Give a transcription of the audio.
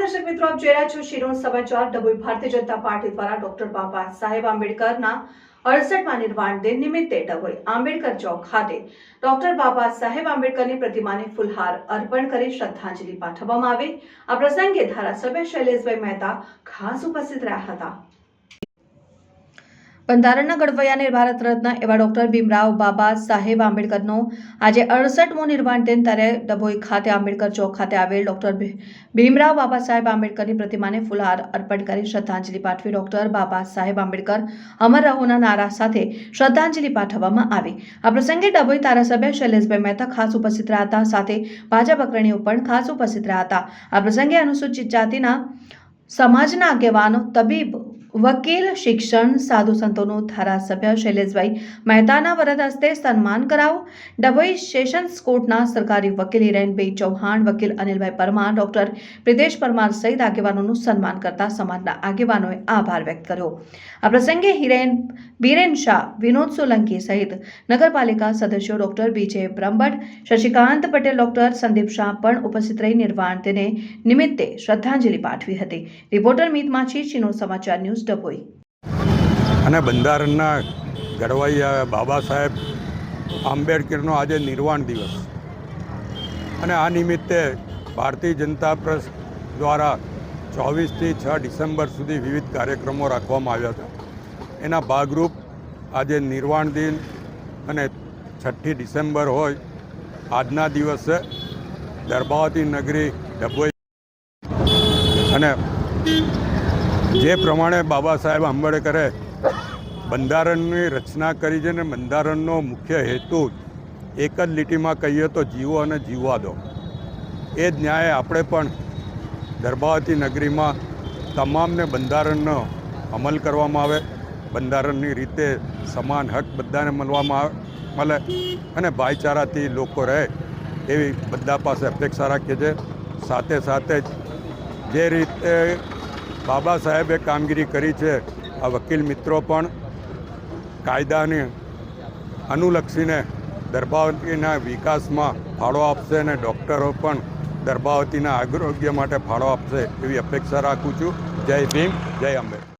દર્શક મિત્રો, આપ જોઈ રહ્યા છો શિરોડ સમાચાર। ડભોઈ ભારતીય જનતા પાર્ટી દ્વારા ડોક્ટર બાબા સાહેબ આંબેડકરના 68મા નિર્વાણ દિન નિમિત્તે ડભોઈ આંબેડકર ચોક ખાતે ડોક્ટર બાબા સાહેબ આંબેડકરની પ્રતિમાને ફૂલહાર અર્પણ કરી શ્રદ્ધાંજલિ પાઠવવામાં આવી। આ પ્રસંગે ધારાસભ્ય શૈલેષભાઈ મહેતા ખાસ ઉપસ્થિત રહ્યા હતા। બંધારણના ઘડવૈયા ભારત રત્ન એવા ડોક્ટર ભીમરાવ બાબા સાહેબ આંબેડકરનો આજે 68મો નિર્વાણ દિન ત્યારે ડભોઈ ખાતે આંબેડકર ચોક ખાતે આવેલ ડોક્ટર ભીમરાવ બાબા સાહેબ આંબેડકરની પ્રતિમાને ફૂલહાર અર્પણ કરી શ્રદ્ધાંજલિ પાઠવી ડોક્ટર બાબા સાહેબ આંબેડકર અમર રહોના નારા સાથે શ્રદ્ધાંજલિ પાઠવવામાં આવી। આ પ્રસંગે ડભોઈ ધારાસભ્ય શૈલેષભાઈ મહેતા ખાસ ઉપસ્થિત રહ્યા હતા, સાથે ભાજપ અગ્રણીઓ પણ ખાસ ઉપસ્થિત રહ્યા હતા। આ પ્રસંગે અનુસૂચિત જાતિના સમાજના આગેવાનો, તબીબ, વકીલ, શિક્ષણ, સાધુ સંતોનું ધારાસભ્ય શૈલેષભાઈ મહેતાના વરદ હસ્તે સન્માન કરાવું। ડભોઈ સેશન્સ કોર્ટના સરકારી વકીલ હિરેનભાઈ ચૌહાણ, વકીલ અનિલભાઈ પરમાર, ડોક્ટર પ્રિતેશ પરમાર સહિત આગેવાનોનું સન્માન કરતા સમાજના આગેવાનોએ આભાર વ્યક્ત કર્યો। આ પ્રસંગે બીરેન શાહ, વિનોદ સોલંકી સહિત નગરપાલિકા સદસ્યો ડોક્ટર બીજે બ્રહ્મભટ્ટ, શશિકાંત પટેલ, ડોક્ટર સંદીપ શાહ પણ ઉપસ્થિત રહી નિર્વાણ દિને નિમિત્તે શ્રદ્ધાંજલિ પાઠવી હતી। રિપોર્ટર મિત માછી, શિરોડ સમાચાર ન્યૂઝ, ડભોઈ। અને બંધારણના ઘડવૈયા બાબા સાહેબ આંબેડકરનો આજે નિર્વાણ દિવસ, અને આ નિમિત્તે ભારતીય જનતા પક્ષ દ્વારા 24થી 6 ડિસેમ્બર સુધી વિવિધ કાર્યક્રમો રાખવામાં આવ્યા હતા। એના ભાગરૂપ આજે નિર્વાણ દિન અને 6મી ડિસેમ્બર હોય આજના દિવસે દર્બાવતી નગરી ડભોઈ અને જે પ્રમાણે બાબા સાહેબ આંબેડકરે બંધારણની રચના કરી છે ને બંધારણનો મુખ્ય હેતુ એક જ લીટીમાં કહીએ તો જીવો અને જીવવા દો, એ જ ન્યાય આપણે પણ દર્બાવતી નગરીમાં તમામને બંધારણનો અમલ કરવામાં આવે, બંધારણની રીતે સમાન હક બધાને મળે અને ભાઈચારાથી લોકો રહે એવી બધા પાસે અપેક્ષા રાખીએ છીએ। સાથે સાથે જે રીતે બાબા સાહેબે કામગીરી કરી છે, આ વકીલ મિત્રો પણ કાયદાને અનુલક્ષીને દર્બાવતીના વિકાસમાં ફાળો આપશે અને ડૉક્ટરો પણ દર્બાવતીના આરોગ્ય માટે ફાળો આપશે એવી અપેક્ષા રાખું છું। જય ભીમ, જય આંબેડકર।